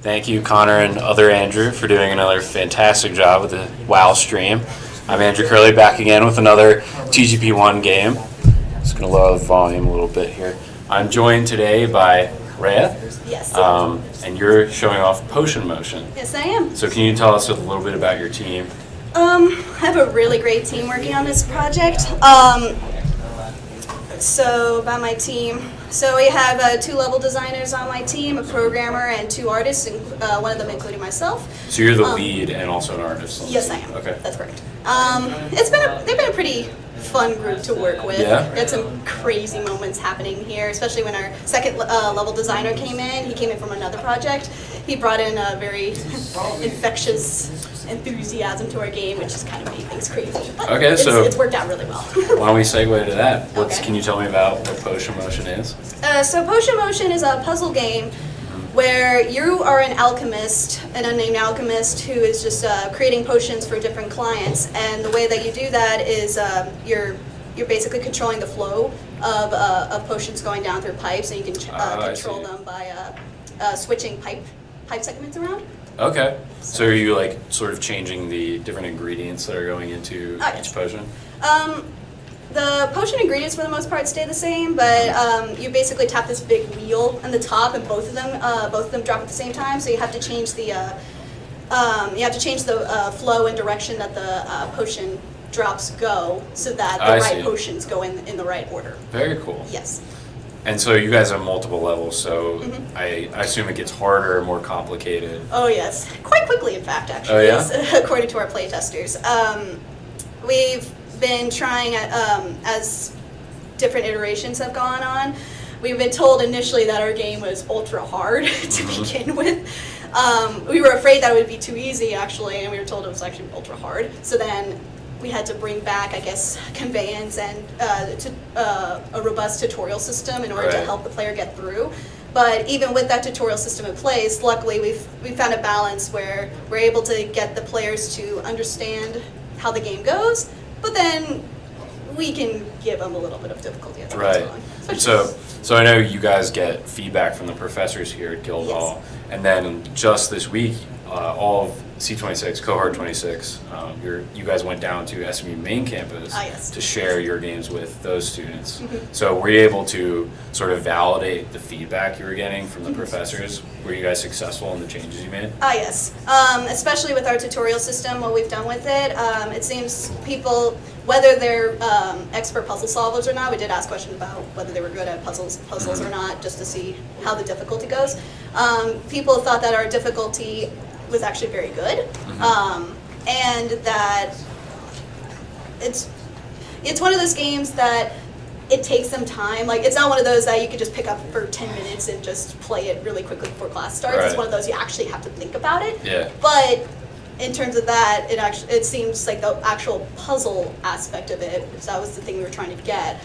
Thank you, Connor and other Andrew, for doing another fantastic job with the WoW stream. I'm Andrew Curley, back again with another TGP1 game. Just going to lower the volume a little bit here. I'm joined today by Rhea. Yes. And you're showing off Potion Motion. Yes, I am. So can you tell us a little bit about your team? I have a really great team working on this project. So about my team, so we have 2 level designers on my team, a programmer and 2 artists, and one of them including myself. So you're the lead and also an artist? Yes, I am. Okay. That's correct. They've been a pretty fun group to work with. Yeah? We had some crazy moments happening here, especially when our second level designer came in. He came in from another project. He brought in a very infectious enthusiasm to our game, which just kind of made things crazy. But Okay, it's worked out really well. Why don't we segue to that? Okay. Can you tell me about what Potion Motion is? So Potion Motion is a puzzle game where you are an alchemist, an unnamed alchemist who is just creating potions for different clients. And the way that you do that is you're basically controlling the flow of potions going down through pipes, and you can control them by switching pipe segments around. Okay. So are you like sort of changing the different ingredients that are going into each potion? The potion ingredients for the most part stay the same, but you basically tap this big wheel on the top, and both of them drop at the same time. So you have to change the flow and direction that the potion drops go, so that the right potions go in the right order. Very cool. Yes. And so you guys have multiple levels, so I assume it gets harder, more complicated. Oh yes, quite quickly in fact, actually. Oh yeah? According to our playtesters. We've been trying, as different iterations have gone on, we've been told initially that our game was ultra hard to begin with. We were afraid that it would be too easy actually, and we were told it was actually ultra hard. So then we had to bring back, I guess, conveyance and a robust tutorial system in order to help the player get through. But even with that tutorial system in place, luckily we've found a balance where we're able to get the players to understand how the game goes, but then we can give them a little bit of difficulty as it goes along. So I know you guys get feedback from the professors here at Guildhall, and then just this week, all of C26, Cohort 26, you guys went down to SMU main campus to share your games with those students. So were you able to sort of validate the feedback you were getting from the professors? Were you guys successful in the changes you made? Yes. Especially with our tutorial system, what we've done with it, it seems people, whether they're expert puzzle solvers or not, we did ask questions about whether they were good at puzzles or not, just to see how the difficulty goes. People thought that our difficulty was actually very good, and that it's one of those games that it takes some time. Like, it's not one of those that you could just pick up for 10 minutes and just play it really quickly before class starts. It's one of those you actually have to think about it. Yeah. But in terms of that, it seems like the actual puzzle aspect of it, which that was the thing we were trying to get,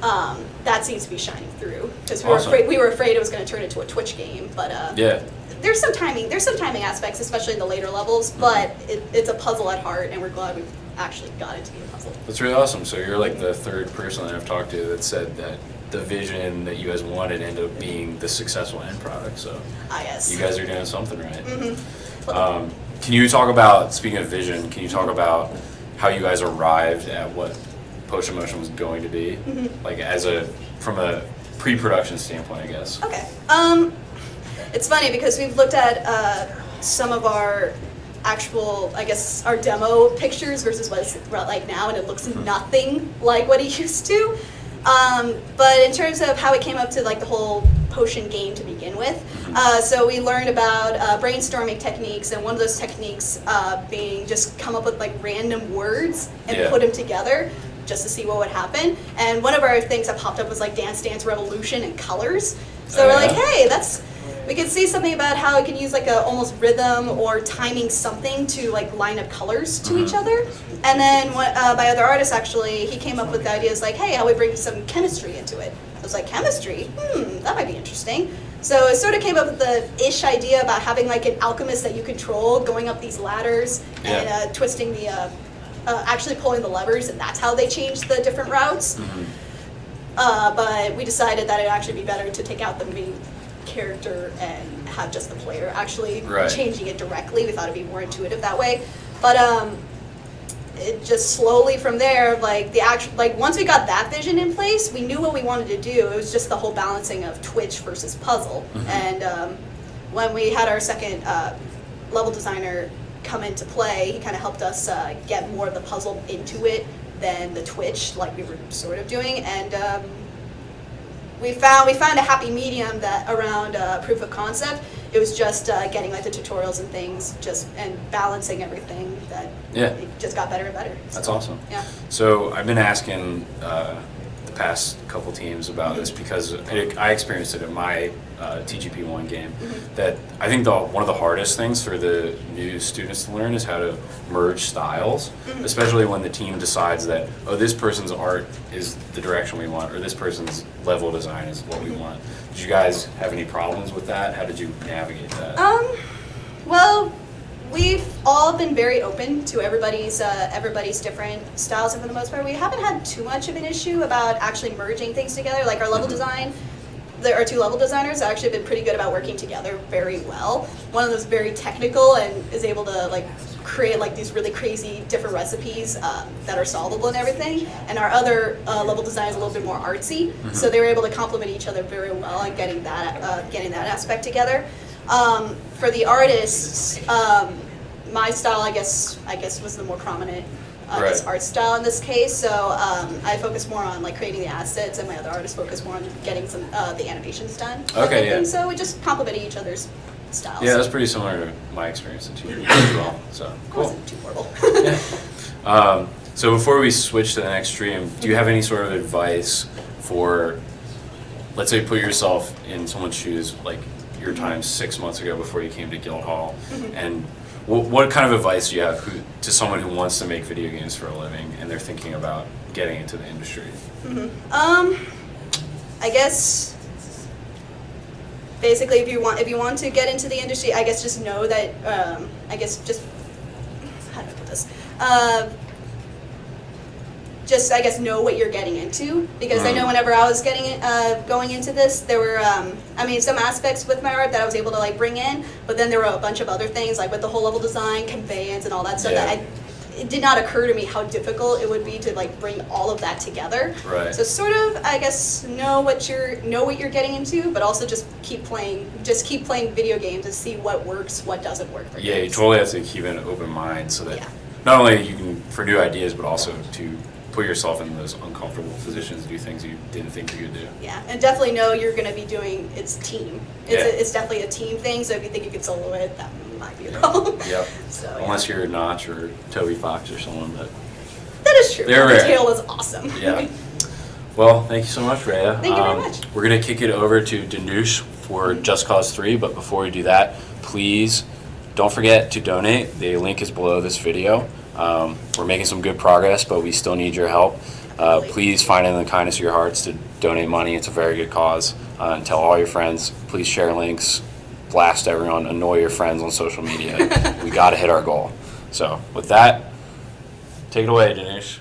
that seems to be shining through, because we were afraid it was going to turn into a Twitch game, but there's some timing aspects, especially in the later levels, but it's a puzzle at heart, and we're glad we've actually got it to be a puzzle. That's really awesome. So you're like the third person that I've talked to that said that the vision that you guys wanted ended up being the successful end product. So you guys are doing something right. Can you talk about, speaking of vision, can you talk about how you guys arrived at what Potion Motion was going to be, like from a pre-production standpoint, I guess? Okay. It's funny because we've looked at some of our actual, I guess, our demo pictures versus what it's like now, and it looks nothing like what it used to. But in terms of how it came up to like the whole potion game to begin with, so we learned about brainstorming techniques, and one of those techniques being just come up with like random words and put them together just to see what would happen. And one of our things that popped up was like Dance Dance Revolution and colors. So we're like, hey, we could see something about how it can use like a almost rhythm or timing something to like line up colors to each other. And then by other artists actually, he came up with the ideas like, hey, how we bring some chemistry into it. I was like, chemistry? That might be interesting. So it sort of came up with the ish idea about having like an alchemist that you control going up these ladders and twisting the, actually pulling the levers, and that's how they changed the different routes. But we decided that it'd actually be better to take out the main character and have just the player actually Right. changing it directly. We thought it'd be more intuitive that way. But it just slowly from there, like once we got that vision in place, we knew what we wanted to do. It was just the whole balancing of Twitch versus puzzle. And when we had our second level designer come into play, he kind of helped us get more of the puzzle into it than the Twitch, like we were sort of doing. And we found a happy medium that around proof of concept. It was just getting like the tutorials and things, and balancing everything that it just got better and better. That's awesome. Yeah. So I've been asking the past couple teams about this because I experienced it in my TGP1 game. That I think one of the hardest things for the new students to learn is how to merge styles, especially when the team decides that, oh, this person's art is the direction we want, or this person's level design is what we want. Did you guys have any problems with that? How did you navigate that? Well, we've all been very open to everybody's different styles, and for the most part, we haven't had too much of an issue about actually merging things together. Like our level design, our two level designers have actually been pretty good about working together very well. One of them's very technical and is able to like create like these really crazy different recipes that are solvable and everything. And our other level design is a little bit more artsy, so they were able to complement each other very well and getting that aspect together. For the artists, my style, I guess, was the more prominent art style in this case. So I focus more on like creating the assets, and my other artists focus more on getting some the animations done. Okay, yeah. So we just complemented each other's styles. Yeah, that's pretty similar to my experience in TGP as well. So cool. It wasn't too horrible. Yeah. So before we switch to the next stream, do you have any sort of advice for, let's say, put yourself in someone's shoes, like your time 6 months ago before you came to Guildhall, and what kind of advice do you have to someone who wants to make video games for a living and they're thinking about getting into the industry? I guess basically if you want to get into the industry, I guess just know that how do I put this? Just I guess know what you're getting into, because I know whenever I was going into this, there were some aspects with my art that I was able to like bring in, but then there were a bunch of other things like with the whole level design, conveyance, and all that stuff that it did not occur to me how difficult it would be to like bring all of that together. Right. So sort of I guess know what you're getting into, but also just keep playing video games and see what works, what doesn't work for you. Yeah, you totally have to keep an open mind so that not only you can for new ideas, but also to put yourself in those uncomfortable positions, do things you didn't think you could do. Yeah, and definitely know you're going to be doing, it's team. It's definitely a team thing, so if you think you could solo it, that might be a problem. Yep. So, unless you're Notch or Toby Fox or someone, but that is true. They're The rare. tail is awesome. Yeah. Well, thank you so much, Rhea. Thank you very much. We're going to kick it over to Danush for Just Cause 3, but before we do that, please don't forget to donate. The link is below this video. We're making some good progress, but we still need your help. Please find it in the kindness of your hearts to donate money. It's a very good cause. And tell all your friends. Please share links. Blast everyone. Annoy your friends on social media. We got to hit our goal. So with that, take it away, Danush.